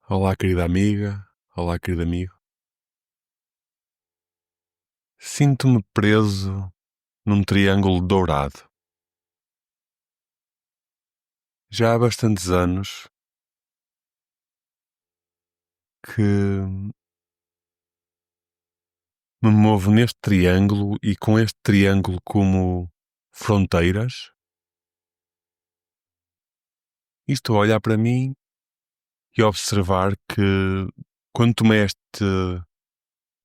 Olá, querida amiga. Olá, querido amigo. Sinto-me preso num triângulo dourado. Já há bastantes anos que me movo neste triângulo e com este triângulo como fronteiras. E estou a olhar para mim e a observar que quando tomei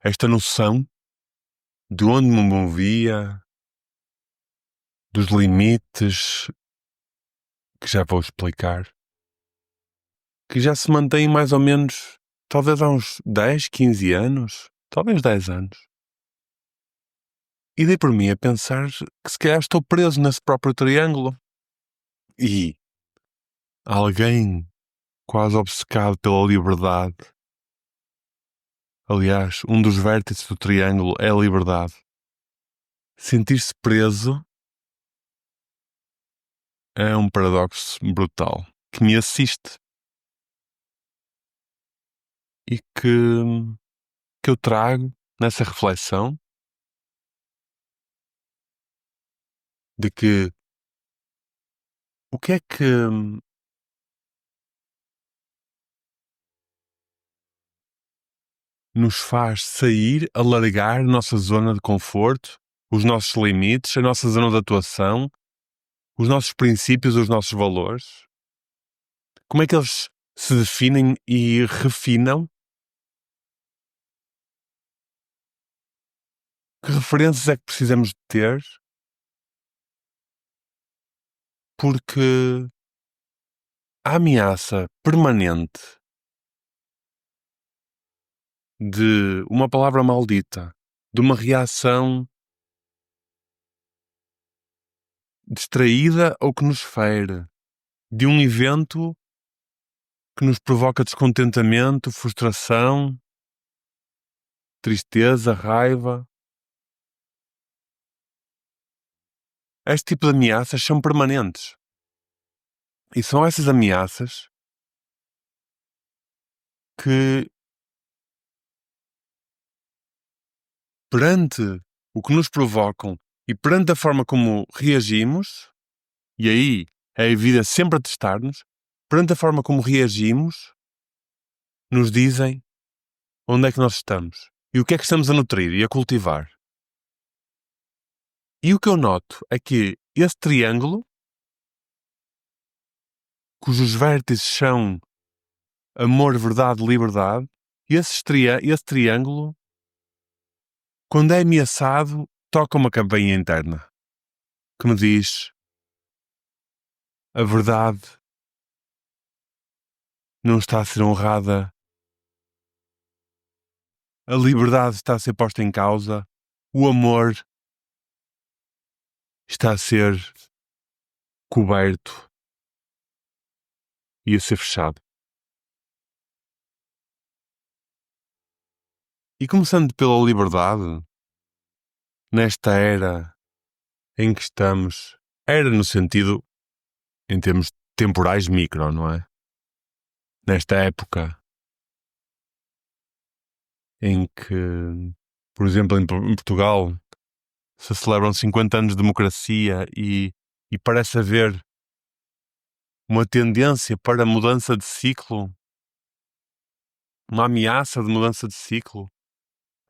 esta noção de onde me movia, dos limites, que já vou explicar, que já se mantém mais ou menos, talvez há uns 10, 15 anos, talvez 10 anos. E dei por mim a pensar que se calhar estou preso nesse próprio triângulo. E alguém quase obcecado pela liberdade. Aliás, um dos vértices do triângulo é a liberdade. Sentir-se preso é um paradoxo brutal que me assiste e que eu trago nessa reflexão de que o que é que nos faz sair, alargar a nossa zona de conforto, os nossos limites, a nossa zona de atuação, os nossos princípios, os nossos valores. Como é que eles se definem e refinam? Que referências é que precisamos de ter? Porque a ameaça permanente de uma palavra maldita, de uma reação distraída ou que nos fere, de um evento que nos provoca descontentamento, frustração, tristeza, raiva. Este tipo de ameaças são permanentes. E são essas ameaças que, perante o que nos provocam e perante a forma como reagimos, e aí é a vida sempre a testar-nos, perante a forma como reagimos, nos dizem onde é que nós estamos e o que é que estamos a nutrir e a cultivar. E o que eu noto é que esse triângulo, cujos vértices são amor, verdade, liberdade, esse triângulo, quando é ameaçado, toca uma campainha interna que me diz: a verdade não está a ser honrada, a liberdade está a ser posta em causa, o amor está a ser coberto e a ser fechado. E começando pela liberdade, nesta era em que estamos, era no sentido, em termos temporais, micro, não é? Nesta época em que, por exemplo, em Portugal, se celebram 50 anos de democracia e parece haver uma tendência para mudança de ciclo, uma ameaça de mudança de ciclo,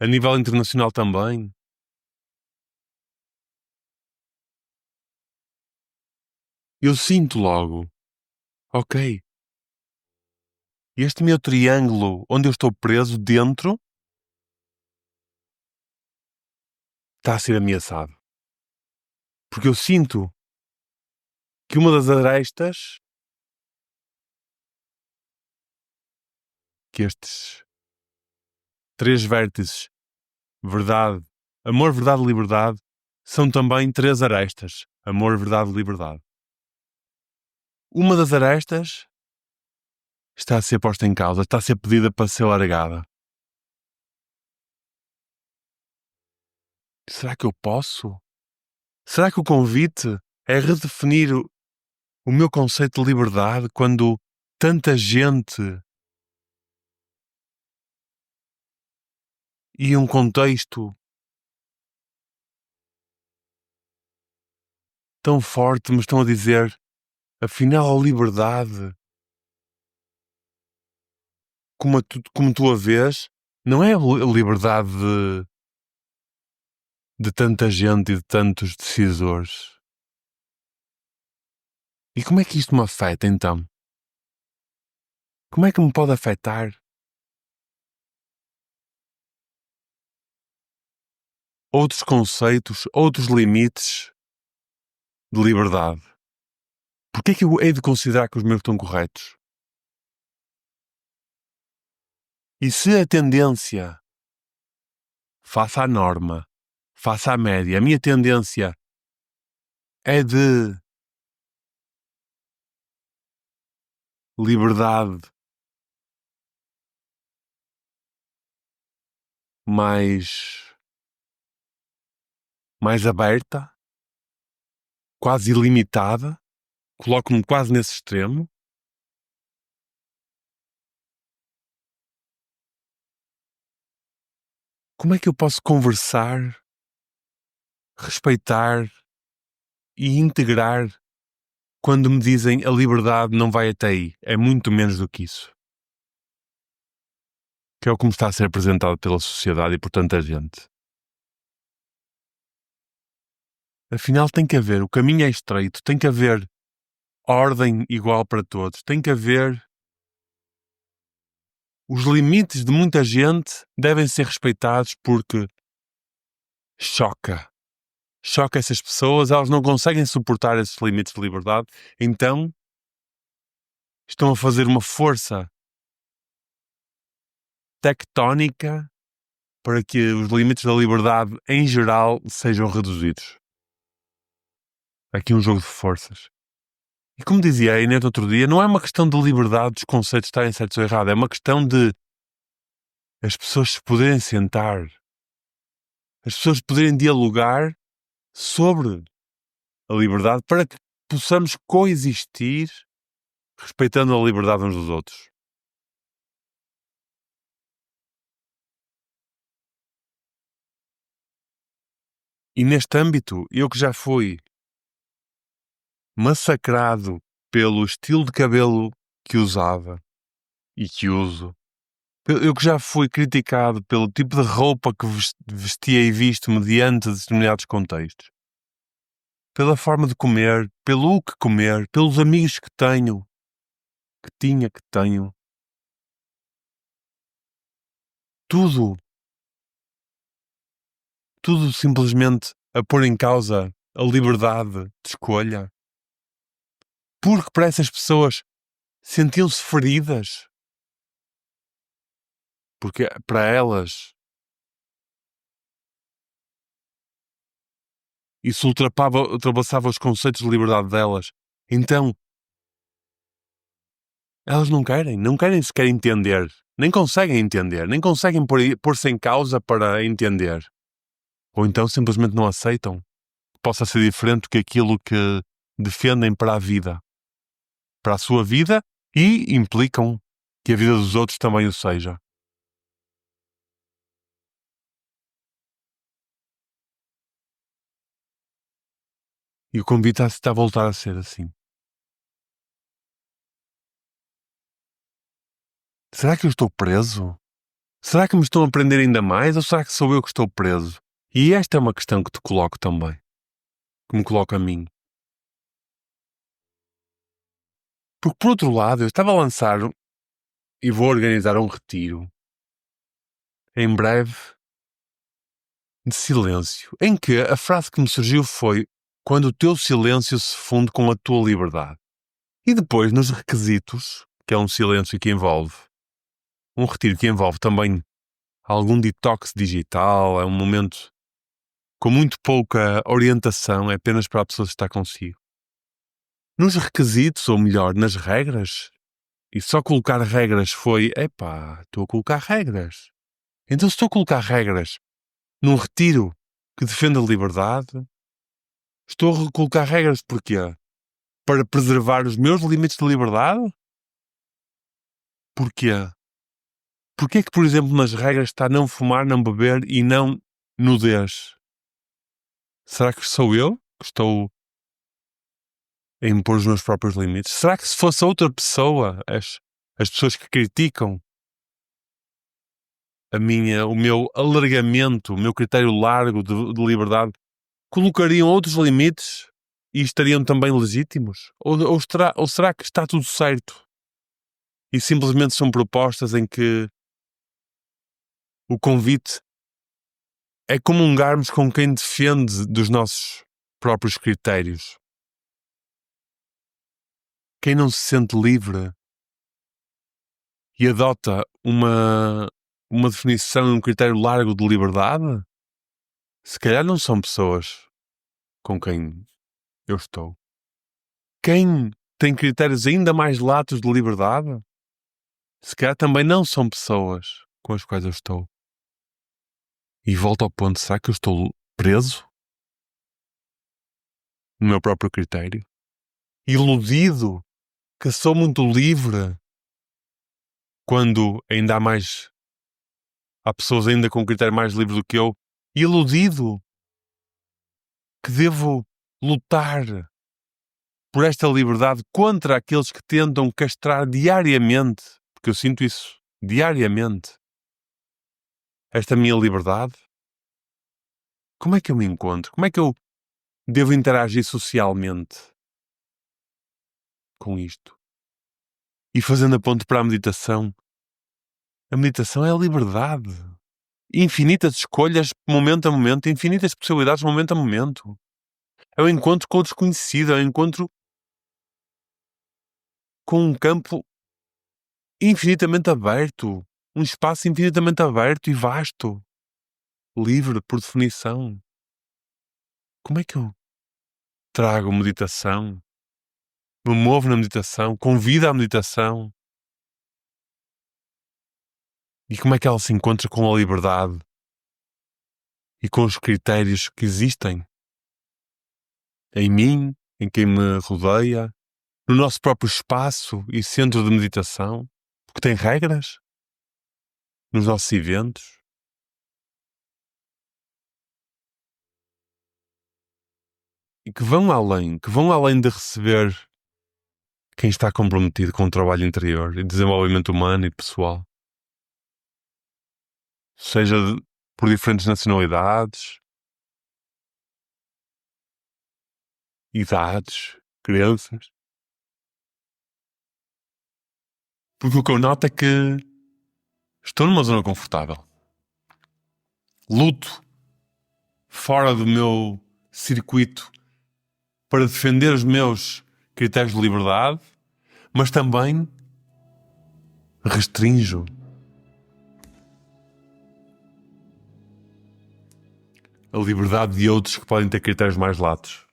a nível internacional também. Eu sinto logo, ok, este meu triângulo onde eu estou preso dentro está a ser ameaçado. Porque eu sinto que uma das arestas que estes três vértices, verdade, amor, verdade e liberdade, são também três arestas. Amor, verdade e liberdade. Uma das arestas está a ser posta em causa, está a ser pedida para ser largada. Será que eu posso? Será que o convite é redefinir o meu conceito de liberdade quando tanta gente e um contexto tão forte me estão a dizer, afinal a liberdade, como tu a vês, não é a liberdade de tanta gente e de tantos decisores. E como é que isto me afeta então? Como é que me pode afetar outros conceitos, outros limites de liberdade? Porquê é que eu hei de considerar que os meus estão corretos? E se a tendência, face à norma, face à média, a minha tendência é de liberdade mais aberta, quase ilimitada, coloco-me quase nesse extremo. Como é que eu posso conversar, respeitar e integrar quando me dizem a liberdade não vai até aí? É muito menos do que isso. Que é o que me está a ser apresentado pela sociedade e por tanta gente. Afinal, tem que haver, o caminho é estreito, tem que haver ordem igual para todos, tem que haver. Os limites de muita gente devem ser respeitados porque choca essas pessoas, elas não conseguem suportar esses limites de liberdade, então estão a fazer uma força tectónica para que os limites da liberdade em geral sejam reduzidos. Aqui um jogo de forças. E como dizia a Inês outro dia, não é uma questão de liberdade dos conceitos estarem certos ou errados, é uma questão de as pessoas se poderem sentar, as pessoas poderem dialogar sobre a liberdade para que possamos coexistir respeitando a liberdade uns dos outros. E neste âmbito, eu que já fui massacrado pelo estilo de cabelo que usava e que uso, eu que já fui criticado pelo tipo de roupa que vestia e visto mediante determinados contextos, pela forma de comer, pelo que comer, pelos amigos que tenho, que tenho, tudo simplesmente a pôr em causa a liberdade de escolha, porque para essas pessoas sentiam-se feridas, porque para elas isso ultrapassava os conceitos de liberdade delas. Então, elas não querem sequer entender, nem conseguem entender, nem conseguem pôr-se em causa para entender. Ou então simplesmente não aceitam que possa ser diferente do que aquilo que defendem para a vida. Para a sua vida e implicam que a vida dos outros também o seja. E o convite está a voltar a ser assim. Será que eu estou preso? Será que me estão a prender ainda mais ou será que sou eu que estou preso? E esta é uma questão que te coloco também, que me coloca a mim. Porque por outro lado, eu estava a lançar e vou organizar um retiro em breve de silêncio, em que a frase que me surgiu foi quando o teu silêncio se funde com a tua liberdade. E depois nos requisitos, que é um silêncio que envolve, um retiro que envolve também algum detox digital, é um momento com muito pouca orientação, é apenas para a pessoa estar consigo. Nos requisitos, ou melhor, nas regras, e só colocar regras foi, estou a colocar regras. Então se estou a colocar regras num retiro que defende a liberdade, estou a colocar regras porquê? Para preservar os meus limites de liberdade? Porquê? Porquê que, por exemplo, nas regras está não fumar, não beber e não nudez? Será que sou eu que estou a impor os meus próprios limites? Será que se fosse outra pessoa, as pessoas que criticam o meu alargamento, o meu critério largo de liberdade, colocariam outros limites e estariam também legítimos? Ou será que está tudo certo e simplesmente são propostas em que o convite é comungarmos com quem defende dos nossos próprios critérios? Quem não se sente livre e adota uma definição, um critério largo de liberdade, se calhar não são pessoas com quem eu estou. Quem tem critérios ainda mais latos de liberdade, se calhar também não são pessoas com as quais eu estou. E volto ao ponto, será que eu estou preso no meu próprio critério? Iludido que sou muito livre quando ainda há pessoas ainda com critério mais livre do que eu, iludido que devo lutar por esta liberdade contra aqueles que tentam castrar diariamente, porque eu sinto isso diariamente, esta minha liberdade. Como é que eu me encontro? Como é que eu devo interagir socialmente com isto? E fazendo a ponte para a meditação é a liberdade. Infinitas escolhas, momento a momento, infinitas possibilidades, momento a momento. É o encontro com o desconhecido, é o encontro com um campo infinitamente aberto, um espaço infinitamente aberto e vasto, livre por definição. Como é que eu trago meditação? Me movo na meditação? Convido à meditação? E como é que ela se encontra com a liberdade e com os critérios que existem em mim, em quem me rodeia, no nosso próprio espaço e centro de meditação? Porque tem regras nos nossos eventos. E que vão além de receber quem está comprometido com o trabalho interior e desenvolvimento humano e pessoal. Seja por diferentes nacionalidades, idades, crenças. Porque o que eu noto é que estou numa zona confortável. Luto fora do meu circuito para defender os meus critérios de liberdade, mas também restrinjo a liberdade de outros que podem ter critérios mais latos,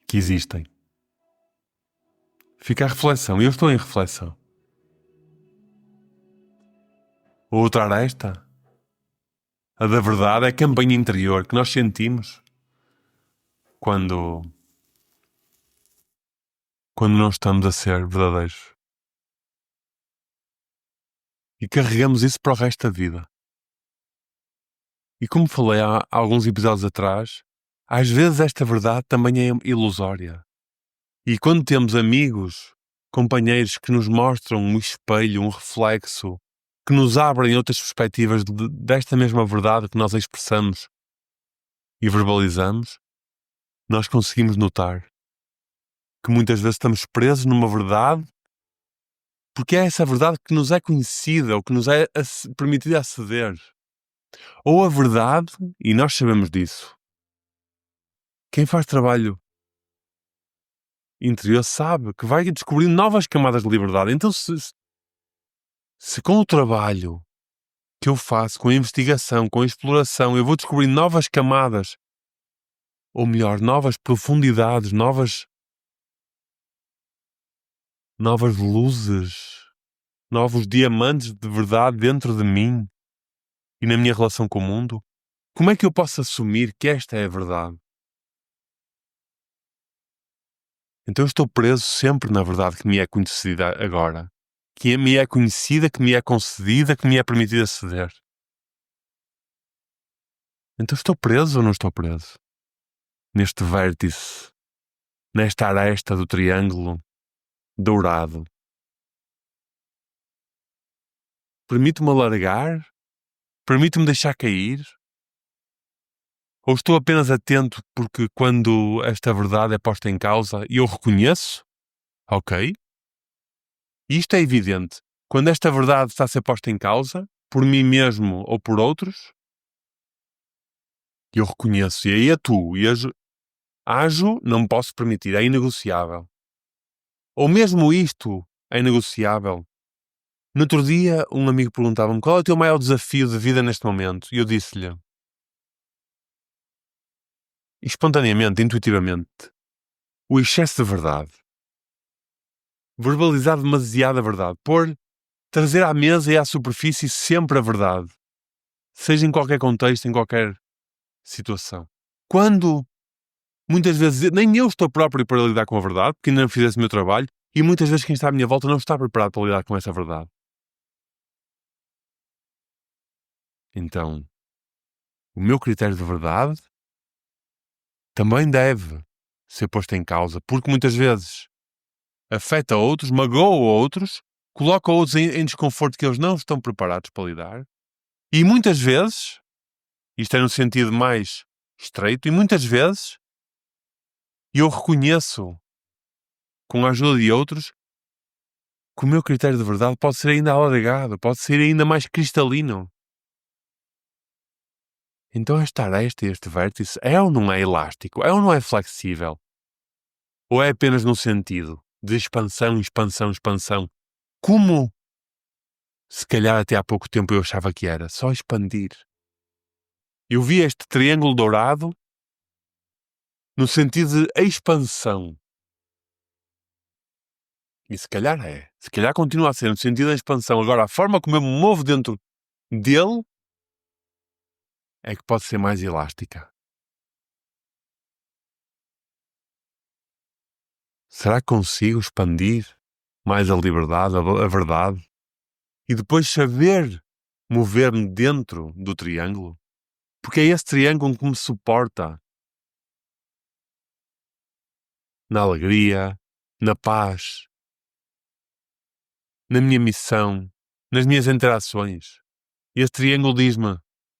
que existem. Fica a reflexão, e eu estou em reflexão. Outra aresta, a da verdade, é a campanha interior que nós sentimos quando não estamos a ser verdadeiros. E carregamos isso para o resto da vida. E como falei há alguns episódios atrás, às vezes esta verdade também é ilusória. E quando temos amigos, companheiros que nos mostram um espelho, um reflexo, que nos abrem outras perspectivas desta mesma verdade que nós expressamos e verbalizamos, nós conseguimos notar que muitas vezes estamos presos numa verdade porque é essa verdade que nos é conhecida ou que nos é permitido aceder. Ou a verdade, e nós sabemos disso, quem faz trabalho interior sabe que vai descobrir novas camadas de liberdade. Então se com o trabalho que eu faço, com a investigação, com a exploração, eu vou descobrir novas camadas, ou melhor, novas profundidades, novas luzes, novos diamantes de verdade dentro de mim e na minha relação com o mundo, como é que eu posso assumir que esta é a verdade? Então eu estou preso sempre na verdade que me é conhecida agora. que me é conhecida, que me é concedida, que me é permitida ceder. Então estou preso ou não estou preso? Neste vértice, nesta aresta do triângulo dourado. Permito-me alargar? Permito-me deixar cair? Ou estou apenas atento porque quando esta verdade é posta em causa e eu reconheço? Ok. E isto é evidente. Quando esta verdade está a ser posta em causa, por mim mesmo ou por outros, eu reconheço. E aí atuo. E ajo, não me posso permitir. É inegociável. Ou mesmo isto é negociável. No outro dia, um amigo perguntava-me qual é o teu maior desafio de vida neste momento. E eu disse-lhe, espontaneamente, intuitivamente, o excesso de verdade. Verbalizar demasiada verdade. Trazer à mesa e à superfície sempre a verdade. Seja em qualquer contexto, em qualquer situação. Quando, muitas vezes, nem eu estou próprio para lidar com a verdade, porque ainda não fiz esse meu trabalho, e muitas vezes quem está à minha volta não está preparado para lidar com essa verdade. Então, o meu critério de verdade também deve ser posto em causa, porque muitas vezes afeta outros, magoa outros, coloca outros em desconforto que eles não estão preparados para lidar. E muitas vezes, isto é no sentido mais estreito, e muitas vezes eu reconheço, com a ajuda de outros, que o meu critério de verdade pode ser ainda alargado, pode ser ainda mais cristalino. Então esta aresta, este vértice, é ou não é elástico? É ou não é flexível? Ou é apenas no sentido de expansão, expansão, expansão? Como, se calhar até há pouco tempo eu achava que era só expandir. Eu vi este triângulo dourado no sentido de expansão. E se calhar continua a ser no sentido da expansão. Agora, a forma como eu me movo dentro dele é que pode ser mais elástica. Será que consigo expandir mais a liberdade, a verdade? E depois saber mover-me dentro do triângulo? Porque é esse triângulo que me suporta na alegria, na paz, na minha missão, nas minhas interações. Esse triângulo diz-me,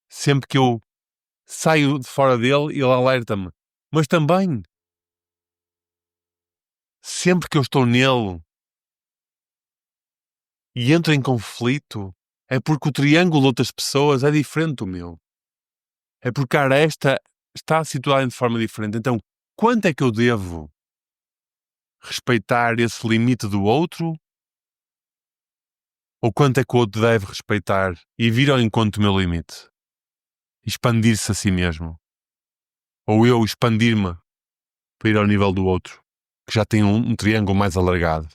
sempre que eu saio de fora dele, ele alerta-me. Mas também, sempre que eu estou nele e entro em conflito, é porque o triângulo de outras pessoas é diferente do meu. É porque a aresta está situada de forma diferente. Então, quanto é que eu devo respeitar esse limite do outro? Ou quanto é que o outro deve respeitar e vir ao encontro do meu limite? Expandir-se a si mesmo? Ou eu expandir-me para ir ao nível do outro, que já tem um triângulo mais alargado?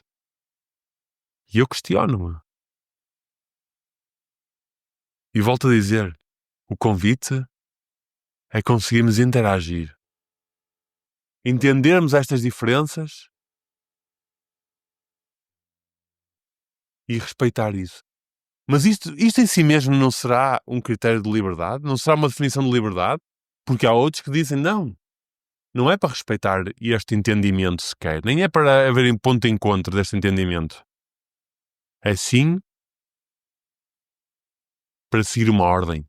E eu questiono-me. E volto a dizer, o convite é conseguirmos interagir. Entendermos estas diferenças e respeitar isso. Mas isto em si mesmo não será um critério de liberdade? Não será uma definição de liberdade? Porque há outros que dizem não é para respeitar este entendimento sequer, nem é para haver um ponto de encontro deste entendimento. É sim para seguir uma ordem.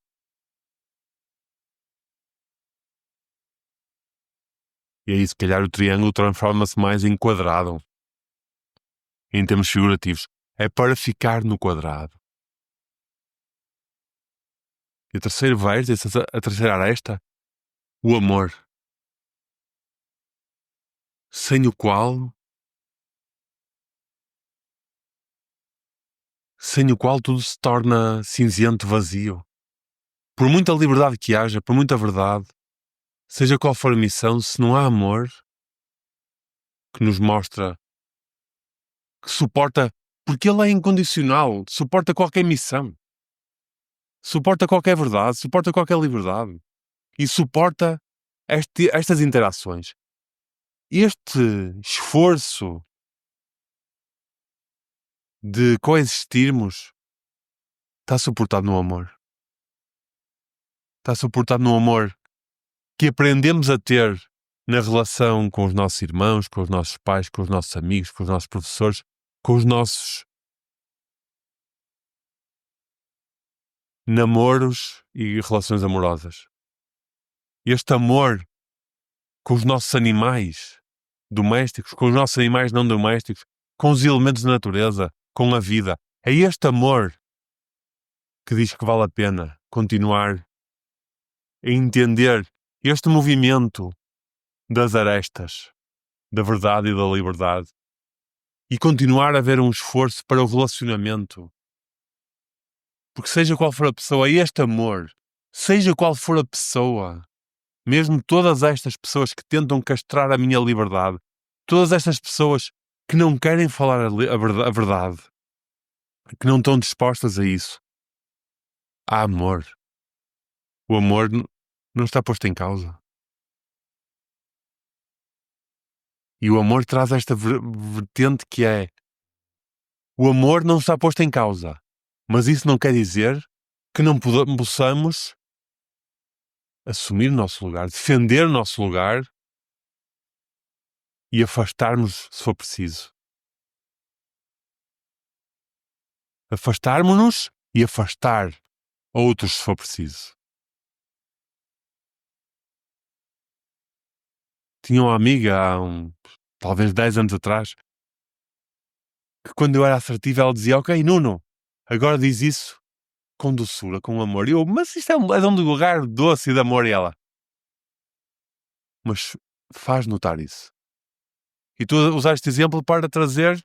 E aí, se calhar, o triângulo transforma-se mais em quadrado, em termos figurativos. É para ficar no quadrado. E o terceiro vértice, a terceira aresta, o amor. Sem o qual tudo se torna cinzento, vazio. Por muita liberdade que haja, por muita verdade, seja qual for a missão, se não há amor que nos mostra, que suporta, porque ele é incondicional, suporta qualquer missão, suporta qualquer verdade, suporta qualquer liberdade e suporta estas interações. Este esforço de coexistirmos está suportado no amor. Está suportado no amor que aprendemos a ter na relação com os nossos irmãos, com os nossos pais, com os nossos amigos, com os nossos professores, com os nossos namoros e relações amorosas. Este amor com os nossos animais domésticos, com os nossos animais não domésticos, com os elementos da natureza, com a vida. É este amor que diz que vale a pena continuar a entender este movimento das arestas, da verdade e da liberdade, e continuar a haver um esforço para o relacionamento. Porque seja qual for a pessoa, este amor, seja qual for a pessoa, mesmo todas estas pessoas que tentam castrar a minha liberdade, todas estas pessoas que não querem falar a verdade, que não estão dispostas a isso, há amor. O amor não está posto em causa. E o amor traz esta vertente que é: o amor não está posto em causa, mas isso não quer dizer que não possamos assumir o nosso lugar, defender o nosso lugar e afastarmos se for preciso. Afastarmos-nos e afastar outros se for preciso. Tinha uma amiga há talvez 10 anos atrás que, quando eu era assertivo, ela dizia: ok, Nuno, agora diz isso com doçura, com amor. E eu: mas isto é de um lugar doce e de amor. E ela: mas faz notar isso. E tu usaste este exemplo para trazer,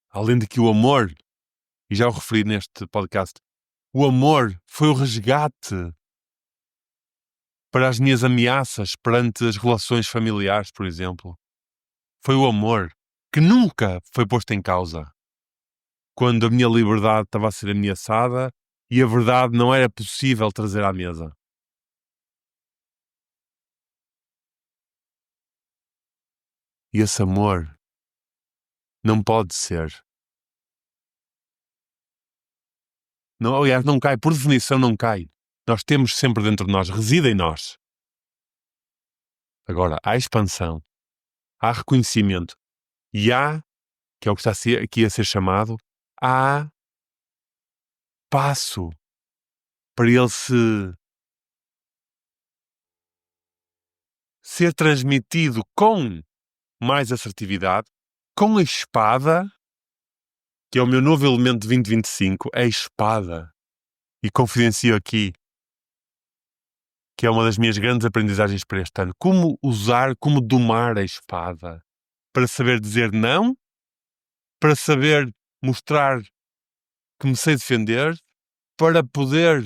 além de que o amor, e já o referi neste podcast, o amor foi o resgate para as minhas ameaças perante as relações familiares, por exemplo. Foi o amor que nunca foi posto em causa quando a minha liberdade estava a ser ameaçada e a verdade não era possível trazer à mesa. E esse amor não pode ser. Não, aliás, não cai. Por definição, não cai. Nós temos sempre dentro de nós, reside em nós. Agora, há expansão, há reconhecimento e há, que é o que está aqui a ser chamado, há passo para ele ser transmitido com mais assertividade, com a espada, que é o meu novo elemento de 2025, é a espada. E confidencio aqui que é uma das minhas grandes aprendizagens para este ano. Como usar, como domar a espada para saber dizer não, para saber mostrar que me sei defender, para poder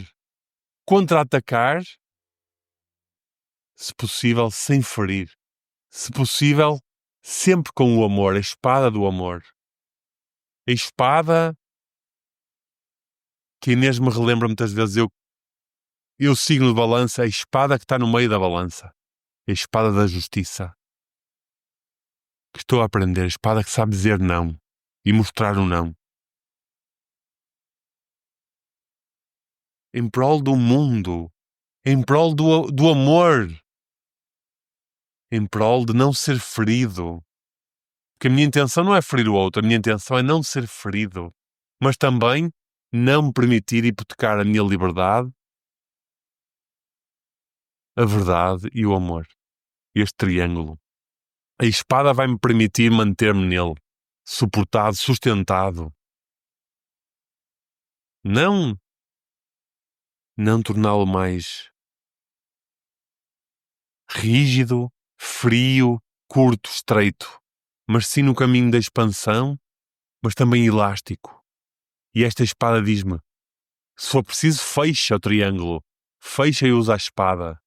contra-atacar, se possível, sem ferir. Se possível, sempre com o amor, a espada do amor. A espada que a Inês me relembra muitas vezes, eu signo de balança, a espada que está no meio da balança. A espada da justiça. Que estou a aprender, a espada que sabe dizer não e mostrar o não. Em prol do mundo, em prol do amor, em prol de não ser ferido. Porque a minha intenção não é ferir o outro, a minha intenção é não ser ferido, mas também não me permitir hipotecar a minha liberdade, a verdade e o amor. Este triângulo. A espada vai-me permitir manter-me nele, suportado, sustentado. Não torná-lo mais rígido, frio, curto, estreito, mas sim no caminho da expansão, mas também elástico. E esta espada diz-me: se for preciso, fecha o triângulo, fecha e usa a espada.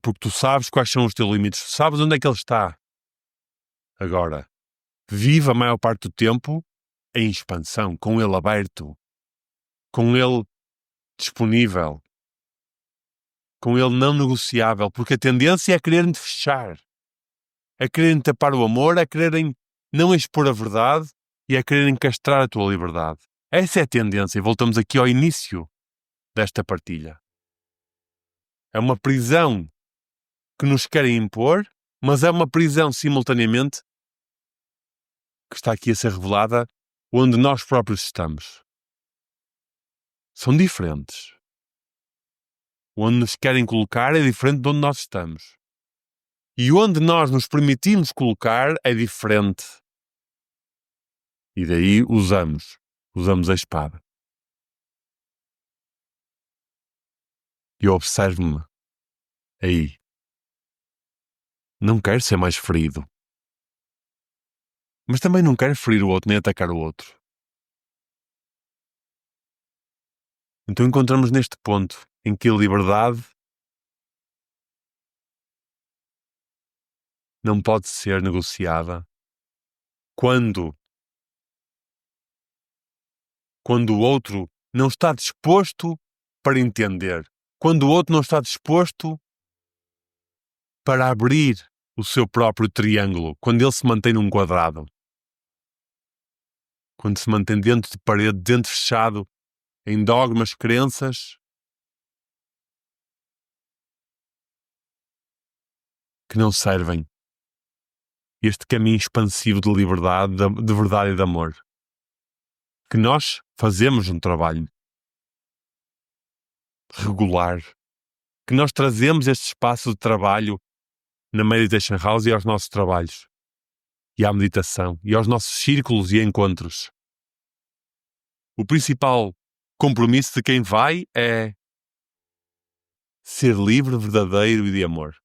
Porque tu sabes quais são os teus limites, tu sabes onde é que ele está. Agora, vive a maior parte do tempo em expansão, com ele aberto, com ele disponível, com ele não negociável, porque a tendência é quererem-te fechar, é quererem tapar o amor, é quererem não expor a verdade e a querer encastrar a tua liberdade. Essa é a tendência, e voltamos aqui ao início desta partilha. É uma prisão que nos querem impor, mas é uma prisão simultaneamente que está aqui a ser revelada onde nós próprios estamos. São diferentes. Onde nos querem colocar é diferente de onde nós estamos. E onde nós nos permitimos colocar é diferente. E daí usamos a espada. E observo-me aí. Não quero ser mais ferido. Mas também não quero ferir o outro nem atacar o outro. Então encontramos neste ponto em que a liberdade não pode ser negociada quando o outro não está disposto para entender, quando o outro não está disposto para abrir o seu próprio triângulo, quando ele se mantém num quadrado, quando se mantém dentro de parede, dentro fechado, em dogmas, crenças que não servem este caminho expansivo de liberdade, de verdade e de amor que nós fazemos um trabalho regular, que nós trazemos este espaço de trabalho na Meditation House e aos nossos trabalhos e à meditação e aos nossos círculos e encontros. O principal compromisso de quem vai é ser livre, verdadeiro e de amor.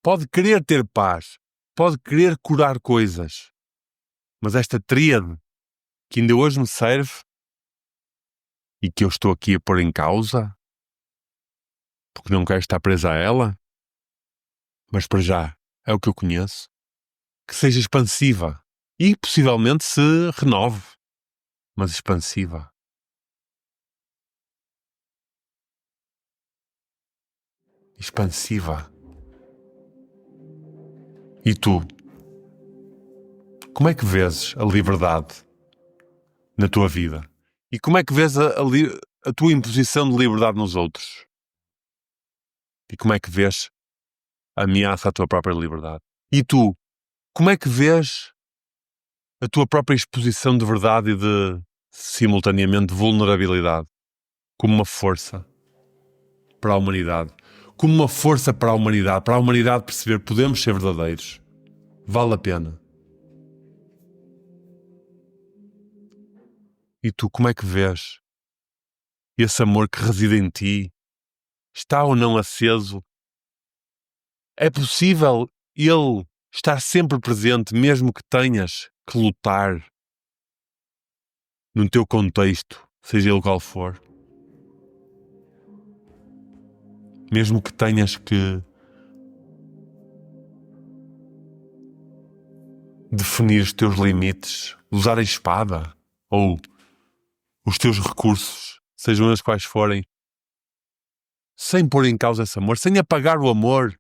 Pode querer ter paz, pode querer curar coisas, mas esta tríade que ainda hoje me serve e que eu estou aqui a pôr em causa, porque não quero estar presa a ela, mas para já é o que eu conheço, que seja expansiva e possivelmente se renove, mas expansiva. Expansiva. E tu? Como é que vês a liberdade na tua vida? E como é que vês a tua imposição de liberdade nos outros? E como é que vês a ameaça à tua própria liberdade? E tu? Como é que vês a tua própria exposição de verdade e de, simultaneamente, vulnerabilidade como uma força para a humanidade? Como uma força para a humanidade perceber que podemos ser verdadeiros. Vale a pena. E tu, como é que vês esse amor que reside em ti? Está ou não aceso? É possível ele estar sempre presente, mesmo que tenhas que lutar no teu contexto, seja ele qual for? Mesmo que tenhas que definir os teus limites, usar a espada ou os teus recursos, sejam eles quais forem, sem pôr em causa esse amor, sem apagar o amor,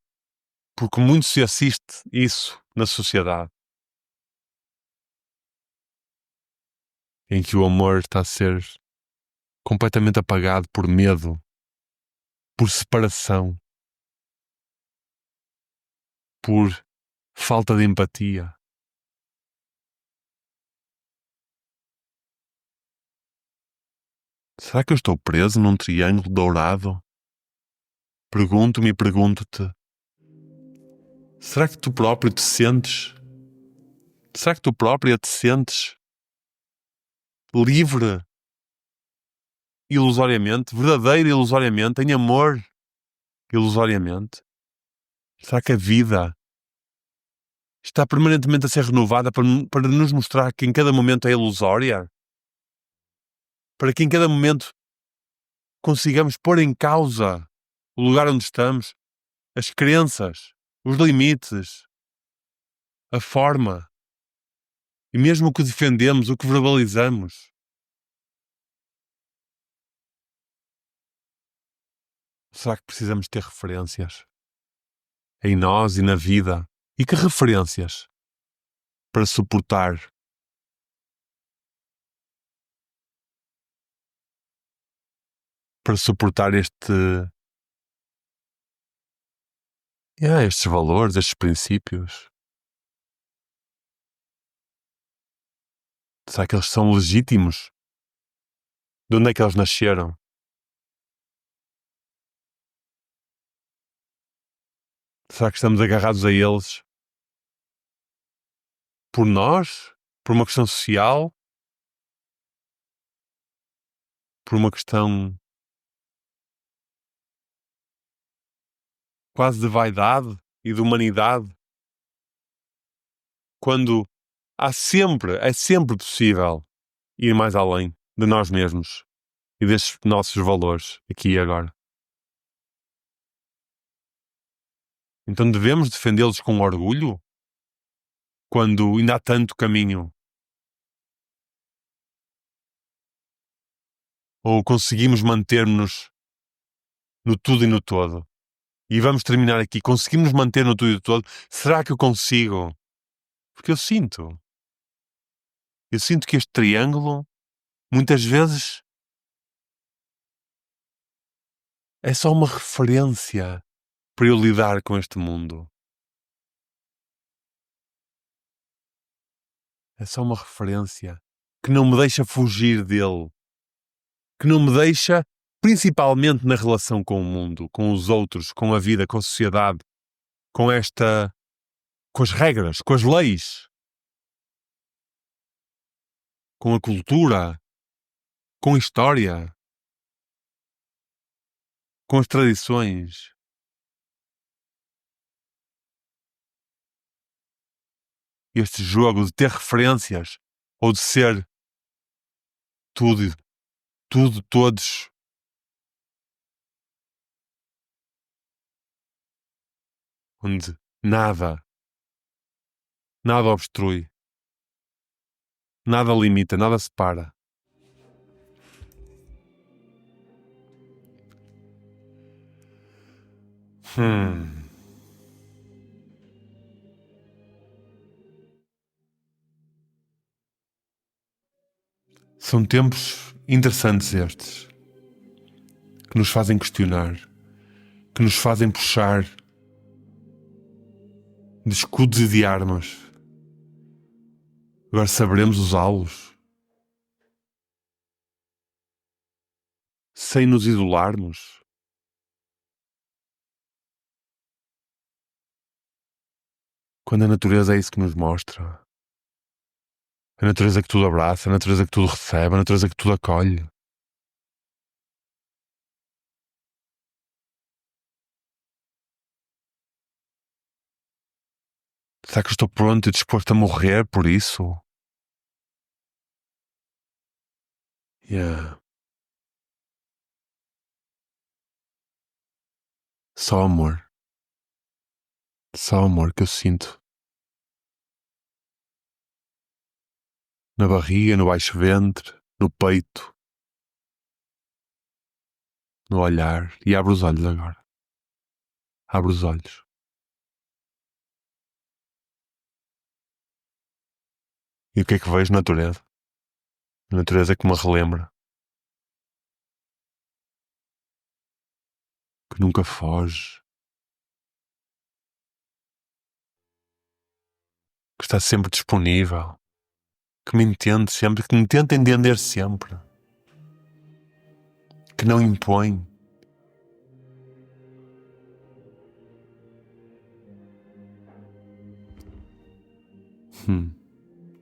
porque muito se assiste isso na sociedade, em que o amor está a ser completamente apagado por medo, por separação, por falta de empatia. Será que eu estou preso num triângulo dourado? Pergunto-me e pergunto-te. Será que tu próprio te sentes? Será que tu própria te sentes livre ilusoriamente, verdadeiro ilusoriamente, em amor ilusoriamente? Será que a vida está permanentemente a ser renovada para nos mostrar que em cada momento é ilusória? Para que em cada momento consigamos pôr em causa o lugar onde estamos, as crenças, os limites, a forma e mesmo o que defendemos, o que verbalizamos? Será que precisamos ter referências em nós e na vida? E que referências? para suportar estes valores, estes princípios? Será que eles são legítimos? De onde é que eles nasceram? Será que estamos agarrados a eles por nós? Por uma questão social? Por uma questão quase de vaidade e de humanidade? Quando é sempre possível ir mais além de nós mesmos e destes nossos valores aqui e agora. Então devemos defendê-los com orgulho quando ainda há tanto caminho? Ou conseguimos manter-nos no tudo e no todo? E vamos terminar aqui. Conseguimos manter no tudo e no todo? Será que eu consigo? Porque eu sinto que este triângulo muitas vezes é só uma referência para eu lidar com este mundo. É só uma referência que não me deixa fugir dele, que não me deixa, principalmente na relação com o mundo, com os outros, com a vida, com a sociedade, com as regras, com as leis, com a cultura, com a história, com as tradições. Este jogo de ter referências ou de ser tudo, todos, onde nada obstrui, nada limita, nada separa. São tempos interessantes estes, que nos fazem questionar, que nos fazem puxar de escudos e de armas. Agora saberemos usá-los sem nos isolarmos. Quando a natureza é isso que nos mostra. A natureza que tudo abraça, a natureza que tudo recebe, a natureza que tudo acolhe. Será que eu estou pronto e disposto a morrer por isso? Só amor. Só amor que eu sinto. Na barriga, no baixo ventre, no peito, no olhar. E abro os olhos agora. Abro os olhos. E o que é que vejo? Natureza. A natureza que me relembra. Que nunca foge. Que está sempre disponível. Que me entende sempre. Que me tenta entender sempre. Que não impõe.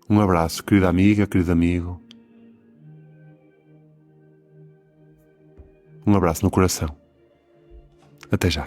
Um abraço, querida amiga, querido amigo. Um abraço no coração. Até já.